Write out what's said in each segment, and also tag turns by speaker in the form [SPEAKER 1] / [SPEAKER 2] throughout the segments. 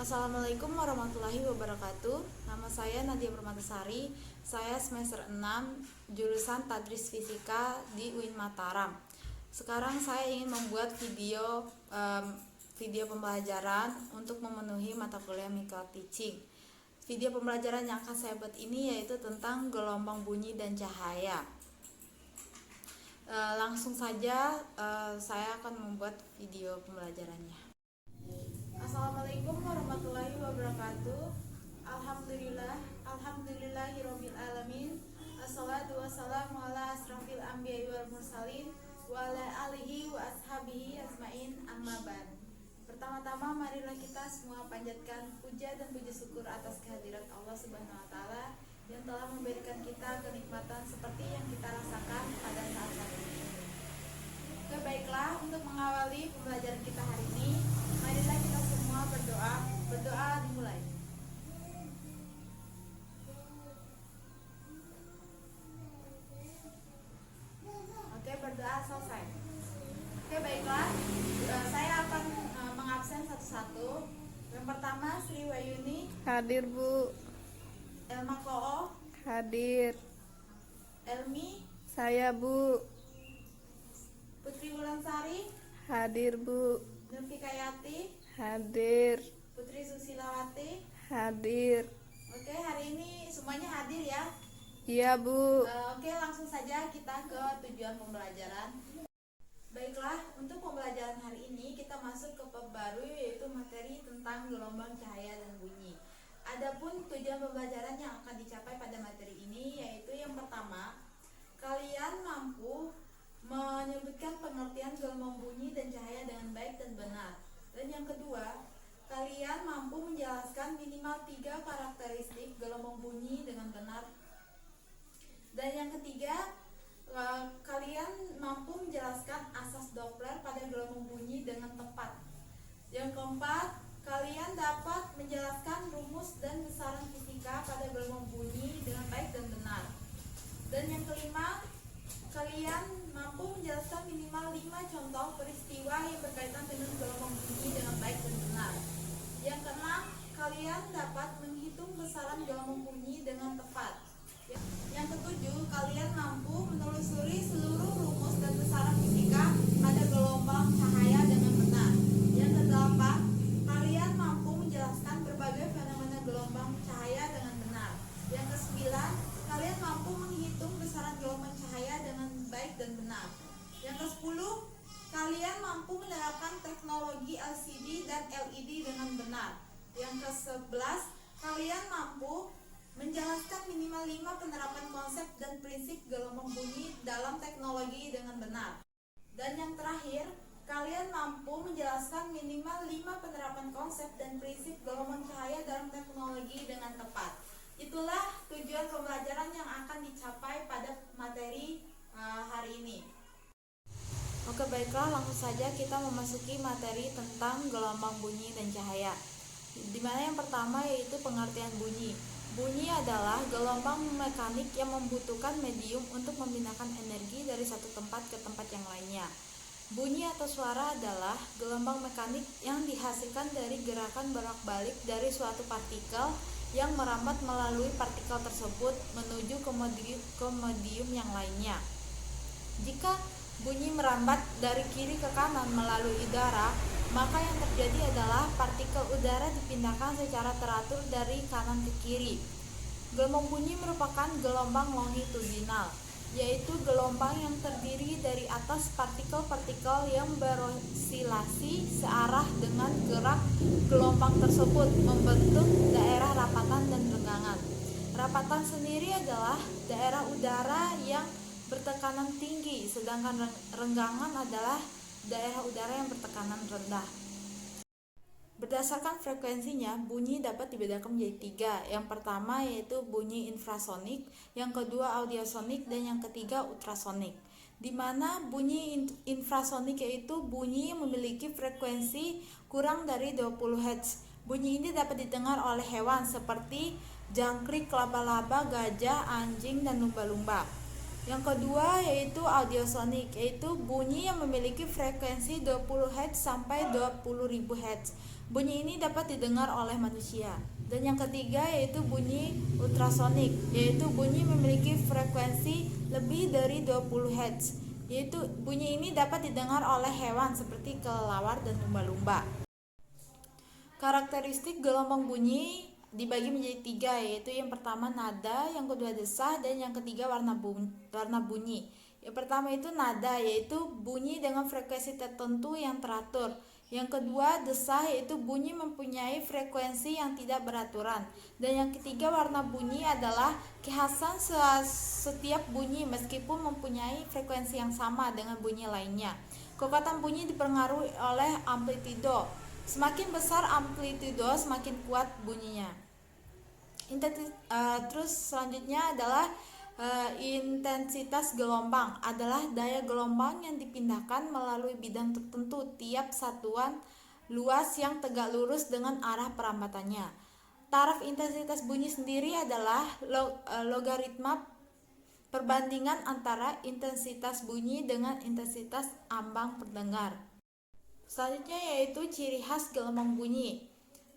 [SPEAKER 1] Assalamualaikum warahmatullahi wabarakatuh. Nama saya Nadia Permatasari. Saya semester 6 jurusan Tadris Fisika di UIN Mataram. Sekarang saya ingin membuat video pembelajaran untuk memenuhi mata kuliah Micro Teaching. Video pembelajaran yang akan saya buat ini yaitu tentang gelombang bunyi dan cahaya. Langsung saja saya akan membuat video pembelajarannya. Assalamualaikum warahmatullahi wabarakatuh. Alhamdulillahirabbil alamin. Assalatu wassalamu ala asrofil anbiya'i wal mursalin wa ala alihi wa ashabihi ajmain, amma ba'd. Pertama-tama marilah kita semua panjatkan puja dan puji syukur atas kehadirat Allah Subhanahu wa taala yang telah memberikan kita kenikmatan seperti yang kita rasakan pada saat ini. Oke, baiklah, untuk mengawali pembelajaran kita hari ini, marilah kita semua berdoa. Berdoa dimulai. Oke, berdoa selesai. Oke, baiklah, saya akan mengabsen satu-satu. Yang pertama, Sri Wayuni.
[SPEAKER 2] Hadir, Bu.
[SPEAKER 1] Elma Koo.
[SPEAKER 2] Hadir.
[SPEAKER 1] Elmi.
[SPEAKER 2] Saya, Bu.
[SPEAKER 1] Putri Wulansari.
[SPEAKER 2] Hadir, Bu.
[SPEAKER 1] Nurfikayati.
[SPEAKER 2] Hadir.
[SPEAKER 1] Putri Susilawati.
[SPEAKER 2] Hadir.
[SPEAKER 1] Oke, hari ini semuanya hadir ya.
[SPEAKER 2] Iya, Bu.
[SPEAKER 1] Oke, langsung saja kita ke tujuan pembelajaran. Baiklah, untuk pembelajaran hari ini kita masuk ke bab baru, yaitu materi tentang gelombang cahaya dan bunyi. Adapun tujuan pembelajaran yang akan dicapai pada materi ini yaitu yang pertama, kalian mampu menyebutkan pengertian gelombang bunyi dan cahaya dengan baik dan benar. Dan yang kedua, kalian mampu menjelaskan minimal 3 karakteristik gelombang bunyi dengan benar. Dan yang ketiga, kalian mampu menjelaskan asas Doppler pada gelombang bunyi dengan tepat. Yang keempat, kalian dapat menjelaskan rumus dan besaran fisika pada gelombang bunyi dengan baik dan benar. Dan yang kelima, kalian mampu menjelaskan minimal 5 contoh peristiwa yang berkaitan dengan gelombang bunyi dengan baik dan benar. Yang keenam, kalian dapat menghitung besaran gelombang bunyi dengan tepat. Yang ketujuh, kalian mampu menelusuri seluruh rumus dan besaran fisika pada gelombang cahaya dengan benar. Yang kedelapan, kalian mampu menjelaskan berbagai fenomena gelombang cahaya dengan benar. Yang kesembilan, kalian mampu menghitung besaran gelombang cahaya dengan baik dan benar. Yang ke-10, kalian mampu menerapkan teknologi LCD dan LED dengan benar. Yang ke-11, kalian mampu menjelaskan minimal 5 penerapan konsep dan prinsip gelombang bunyi dalam teknologi dengan benar. Dan yang terakhir, kalian mampu menjelaskan minimal 5 penerapan konsep dan prinsip gelombang cahaya dalam teknologi dengan tepat. Itulah tujuan pembelajaran yang akan dicapai pada materi hari ini. Oke, baiklah, langsung saja kita memasuki materi tentang gelombang bunyi dan cahaya. Dimana yang pertama yaitu pengertian bunyi. Bunyi adalah gelombang mekanik yang membutuhkan medium untuk memindahkan energi dari satu tempat ke tempat yang lainnya. Bunyi atau suara adalah gelombang mekanik yang dihasilkan dari gerakan bolak-balik dari suatu partikel yang merambat melalui partikel tersebut menuju ke medium yang lainnya. Jika bunyi merambat dari kiri ke kanan melalui udara, maka yang terjadi adalah partikel udara dipindahkan secara teratur dari kanan ke kiri. Gelombang bunyi merupakan gelombang longitudinal, yaitu gelombang yang terdiri dari atas partikel-partikel yang berosilasi searah dengan gerak gelombang tersebut membentuk daerah rapatan dan renggangan. Rapatan sendiri adalah daerah udara yang bertekanan tinggi, sedangkan renggangan adalah daerah udara yang bertekanan rendah. Berdasarkan frekuensinya, bunyi dapat dibedakan menjadi 3. Yang pertama yaitu bunyi infrasonik, yang kedua audiosonik, dan yang ketiga ultrasonik. Di mana bunyi infrasonik yaitu bunyi yang memiliki frekuensi kurang dari 20 Hz. Bunyi ini dapat didengar oleh hewan seperti jangkrik, laba-laba, gajah, anjing, dan lumba-lumba. Yang kedua yaitu audiosonik, yaitu bunyi yang memiliki frekuensi 20 Hz sampai 20.000 Hz. Bunyi ini dapat didengar oleh manusia. Dan yang ketiga yaitu bunyi ultrasonik, yaitu bunyi memiliki frekuensi lebih dari 20 Hz. Yaitu bunyi ini dapat didengar oleh hewan seperti kelelawar dan lumba-lumba. Karakteristik gelombang bunyi dibagi menjadi tiga, yaitu yang pertama nada, yang kedua desah, dan yang ketiga warna bunyi. Yang pertama itu nada, yaitu bunyi dengan frekuensi tertentu yang teratur. Yang kedua desah, yaitu bunyi mempunyai frekuensi yang tidak beraturan. Dan yang ketiga warna bunyi adalah kekhasan setiap bunyi meskipun mempunyai frekuensi yang sama dengan bunyi lainnya. Kekuatan bunyi dipengaruhi oleh amplitudo. Semakin besar amplitudo, semakin kuat bunyinya. Terus selanjutnya adalah intensitas gelombang, adalah daya gelombang yang dipindahkan melalui bidang tertentu tiap satuan luas yang tegak lurus dengan arah perambatannya. Taraf intensitas bunyi sendiri adalah logaritma perbandingan antara intensitas bunyi dengan intensitas ambang pendengar. Selanjutnya yaitu ciri khas gelombang bunyi.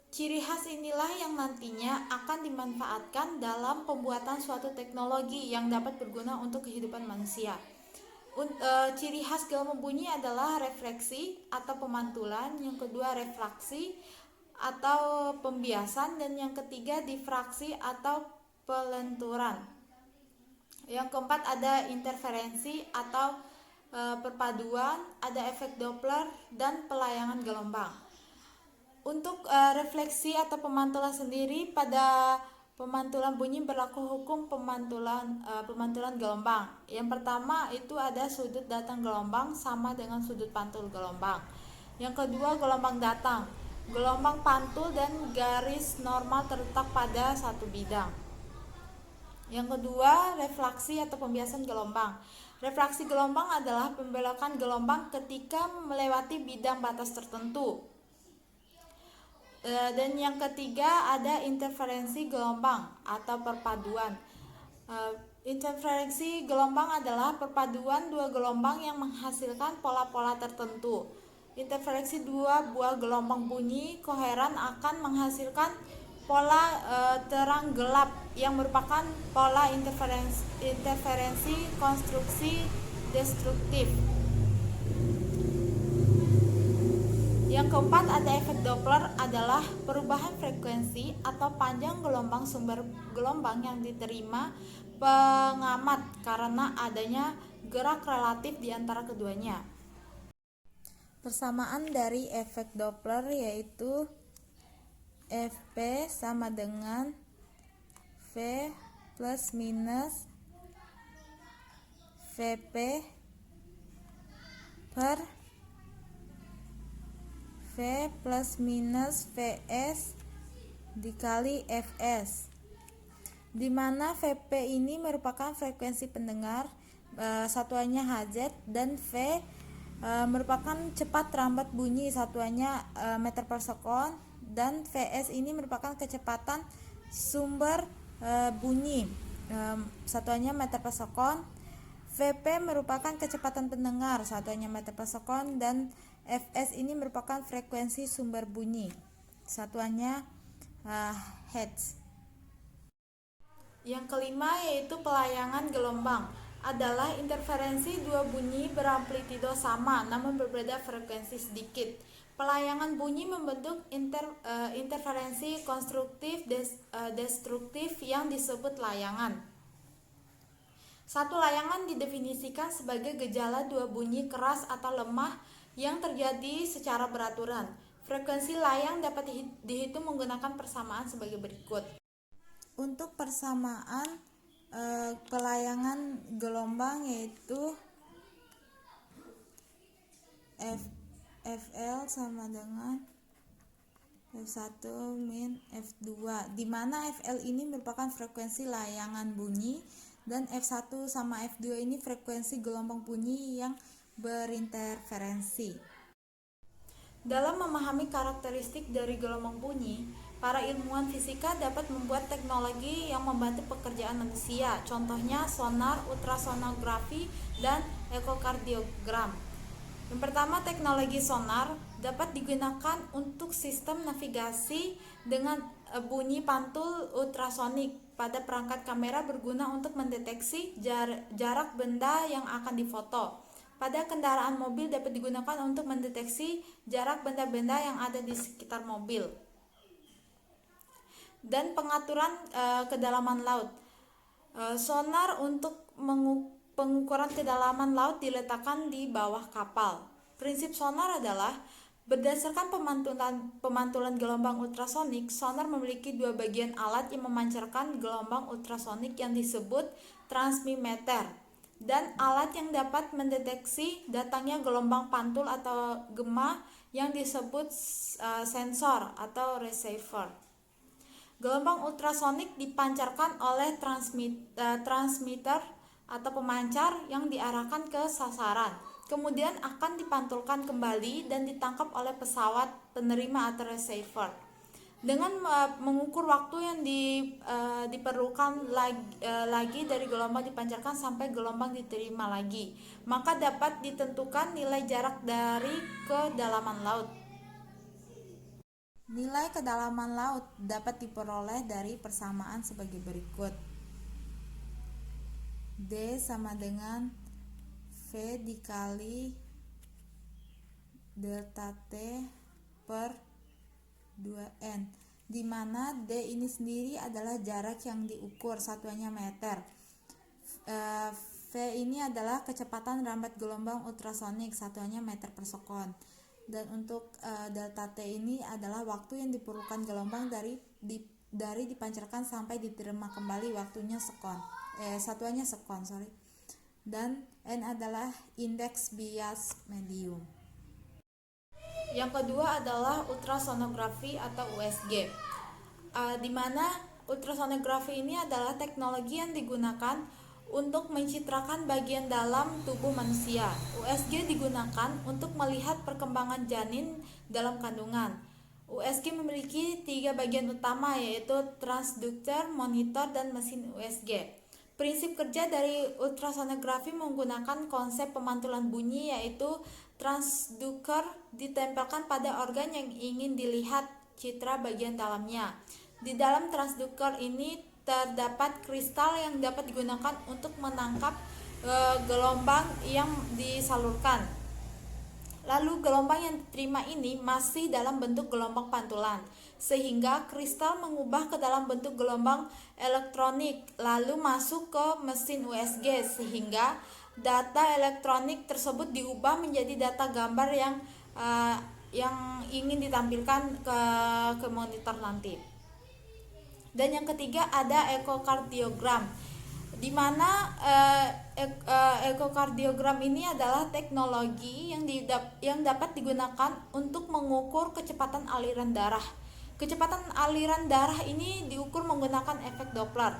[SPEAKER 1] Ciri khas inilah yang nantinya akan dimanfaatkan dalam pembuatan suatu teknologi yang dapat berguna untuk kehidupan manusia. Ciri khas gelombang bunyi adalah refleksi atau pemantulan, yang kedua refraksi atau pembiasan, dan yang ketiga difraksi atau pelenturan. Yang keempat ada interferensi atau perpaduan, ada efek Doppler dan pelayangan gelombang. Untuk refleksi atau pemantulan sendiri, pada pemantulan bunyi berlaku hukum pemantulan gelombang. Yang pertama itu ada sudut datang gelombang sama dengan sudut pantul gelombang. Yang kedua gelombang datang, gelombang pantul dan garis normal terletak pada satu bidang. Yang kedua refraksi atau pembiasan gelombang. Refraksi gelombang adalah pembelokan gelombang ketika melewati bidang batas tertentu. Dan yang ketiga ada interferensi gelombang atau perpaduan. Interferensi gelombang adalah perpaduan dua gelombang yang menghasilkan pola-pola tertentu. Interferensi dua buah gelombang bunyi koheren akan menghasilkan pola terang gelap yang merupakan pola interferensi konstruksi destruktif. Yang keempat ada efek Doppler, adalah perubahan frekuensi atau panjang gelombang sumber gelombang yang diterima pengamat karena adanya gerak relatif di antara keduanya. Persamaan dari efek Doppler yaitu Fp sama dengan V plus minus Vp per V plus minus Vs dikali Fs, di mana Vp ini merupakan frekuensi pendengar, satuannya Hz, dan V merupakan cepat rambat bunyi, satuannya meter per sekon, dan Vs ini merupakan kecepatan sumber bunyi, satuannya meter per sekon. Vp merupakan kecepatan pendengar, satuannya meter per sekon, dan Fs ini merupakan frekuensi sumber bunyi, satuannya Hz. Yang kelima yaitu pelayangan gelombang, adalah interferensi dua bunyi beramplitudo sama namun berbeda frekuensi sedikit. Pelayangan bunyi membentuk interferensi konstruktif destruktif yang disebut layangan. Satu layangan didefinisikan sebagai gejala dua bunyi keras atau lemah yang terjadi secara beraturan. Frekuensi layang dapat dihitung menggunakan persamaan sebagai berikut. Untuk persamaan pelayangan gelombang yaitu Fl sama dengan F1 min F2, di mana Fl ini merupakan frekuensi layangan bunyi dan F1 sama F2 ini frekuensi gelombang bunyi yang berinterferensi. Dalam memahami karakteristik dari gelombang bunyi, para ilmuwan fisika dapat membuat teknologi yang membantu pekerjaan manusia, contohnya sonar, ultrasonografi, dan ekokardiogram. Yang pertama, teknologi sonar dapat digunakan untuk sistem navigasi dengan bunyi pantul ultrasonik pada perangkat kamera berguna untuk mendeteksi jarak benda yang akan difoto. Pada kendaraan mobil dapat digunakan untuk mendeteksi jarak benda-benda yang ada di sekitar mobil. Dan pengaturan kedalaman laut. Sonar untuk pengukuran kedalaman laut diletakkan di bawah kapal. Prinsip sonar adalah berdasarkan pemantulan gelombang ultrasonik, sonar memiliki dua bagian alat yang memancarkan gelombang ultrasonik yang disebut transmitter, dan alat yang dapat mendeteksi datangnya gelombang pantul atau gema yang disebut sensor atau receiver. Gelombang ultrasonik dipancarkan oleh transmitter atau pemancar yang diarahkan ke sasaran, kemudian akan dipantulkan kembali dan ditangkap oleh pesawat penerima atau receiver. Dengan mengukur waktu yang diperlukan lagi dari gelombang dipancarkan sampai gelombang diterima lagi, maka dapat ditentukan nilai jarak dari kedalaman laut. Nilai kedalaman laut dapat diperoleh dari persamaan sebagai berikut. D sama dengan V dikali delta T per 2N, di mana D ini sendiri adalah jarak yang diukur, satuannya meter. V ini adalah kecepatan rambat gelombang ultrasonik, satuannya meter per sekon. Dan untuk delta T ini adalah waktu yang diperlukan gelombang dari dipancarkan sampai diterima kembali, waktunya sekon. Satuannya sekon, Dan N adalah indeks bias medium. Yang kedua adalah ultrasonografi atau USG, di mana ultrasonografi ini adalah teknologi yang digunakan untuk mencitrakan bagian dalam tubuh manusia. USG digunakan untuk melihat perkembangan janin dalam kandungan. USG memiliki 3 bagian utama, yaitu transducer, monitor, dan mesin USG. Prinsip kerja dari ultrasonografi menggunakan konsep pemantulan bunyi, yaitu transducer ditempelkan pada organ yang ingin dilihat citra bagian dalamnya. Di dalam transducer ini terdapat kristal yang dapat digunakan untuk menangkap gelombang yang disalurkan. Lalu gelombang yang diterima ini masih dalam bentuk gelombang pantulan, sehingga kristal mengubah ke dalam bentuk gelombang elektronik lalu masuk ke mesin USG, sehingga data elektronik tersebut diubah menjadi data gambar yang ingin ditampilkan ke monitor nanti. Dan yang ketiga ada ekokardiogram, di mana ekokardiogram ini adalah teknologi yang dapat digunakan untuk mengukur kecepatan aliran darah. Kecepatan aliran darah ini diukur menggunakan efek Doppler.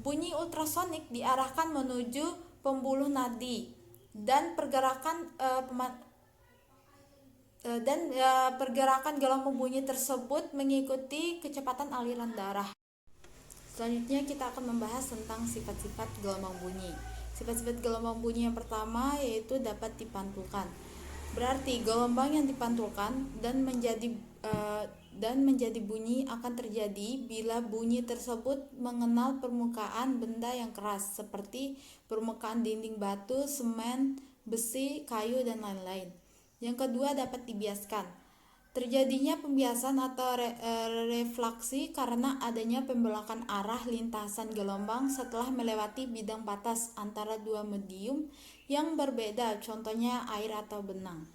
[SPEAKER 1] Bunyi ultrasonik diarahkan menuju pembuluh nadi dan pergerakan pergerakan gelombang bunyi tersebut mengikuti kecepatan aliran darah. Selanjutnya kita akan membahas tentang sifat-sifat gelombang bunyi. Sifat-sifat gelombang bunyi yang pertama yaitu dapat dipantulkan. Berarti gelombang yang dipantulkan dan menjadi bunyi akan terjadi bila bunyi tersebut mengenal permukaan benda yang keras seperti permukaan dinding batu, semen, besi, kayu, dan lain-lain. Yang kedua dapat dibiaskan. Terjadinya pembiasan atau refleksi karena adanya pembelakan arah lintasan gelombang setelah melewati bidang batas antara dua medium yang berbeda, contohnya air atau benang.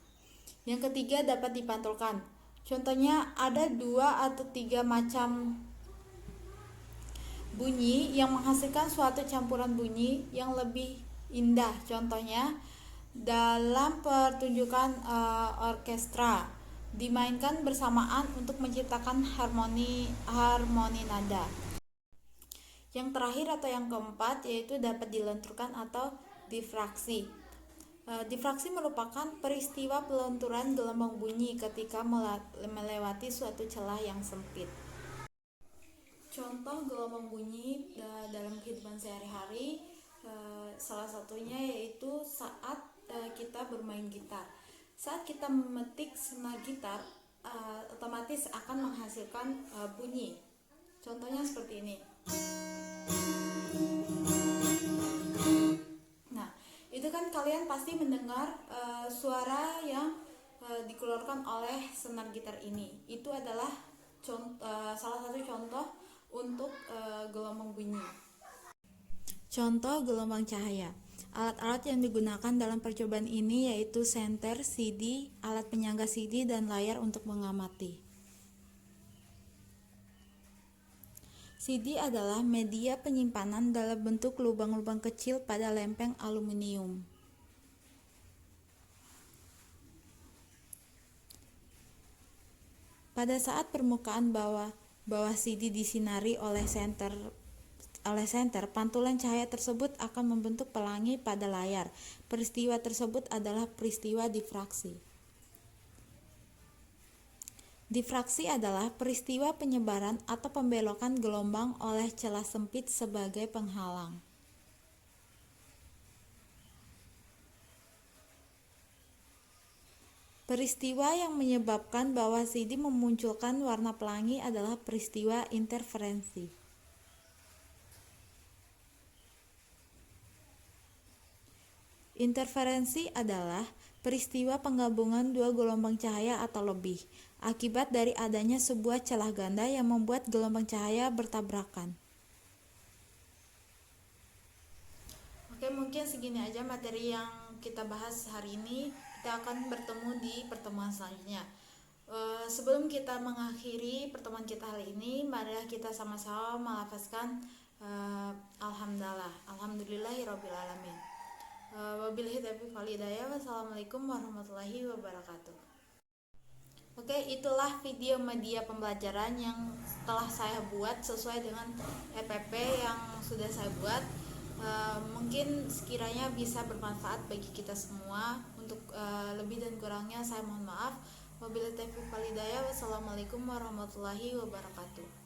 [SPEAKER 1] Yang ketiga dapat dipantulkan. Contohnya ada 2 atau 3 macam bunyi yang menghasilkan suatu campuran bunyi yang lebih indah. Contohnya dalam pertunjukan orkestra dimainkan bersamaan untuk menciptakan harmoni nada. Yang terakhir atau yang keempat yaitu dapat dilenturkan atau difraksi. Difraksi merupakan peristiwa pelunturan gelombang bunyi ketika melewati suatu celah yang sempit. Contoh gelombang bunyi dalam kehidupan sehari-hari, salah satunya yaitu saat kita bermain gitar. Saat kita memetik senar gitar, otomatis akan menghasilkan bunyi. Contohnya seperti ini. Nah, itu kan kalian pasti mendengar suara yang dikeluarkan oleh senar gitar ini. Itu adalah salah satu contoh untuk gelombang bunyi. Contoh gelombang cahaya. Alat-alat yang digunakan dalam percobaan ini yaitu senter, CD, alat penyangga CD, dan layar untuk mengamati. CD adalah media penyimpanan dalam bentuk lubang-lubang kecil pada lempeng aluminium. Pada saat permukaan bawah CD disinari oleh senter, pantulan cahaya tersebut akan membentuk pelangi pada layar. Peristiwa tersebut adalah peristiwa difraksi. Difraksi adalah peristiwa penyebaran atau pembelokan gelombang oleh celah sempit sebagai penghalang. Peristiwa yang menyebabkan bawah CD memunculkan warna pelangi adalah peristiwa interferensi. Interferensi adalah peristiwa penggabungan dua gelombang cahaya atau lebih, akibat dari adanya sebuah celah ganda yang membuat gelombang cahaya bertabrakan. Oke, mungkin segini aja materi yang kita bahas hari ini. Kita akan bertemu di pertemuan selanjutnya. Sebelum kita mengakhiri pertemuan kita hari ini, mari kita sama-sama melafazkan alhamdulillahirobbilalamin. Wabillahi taufiq wal hidayah. Wassalamualaikum warahmatullahi wabarakatuh. Oke, itulah video media pembelajaran yang telah saya buat sesuai dengan EPP yang sudah saya buat. Mungkin sekiranya bisa bermanfaat bagi kita semua. Untuk lebih dan kurangnya saya mohon maaf. Wabillahi taufiq wal hidayah. Wassalamualaikum warahmatullahi wabarakatuh.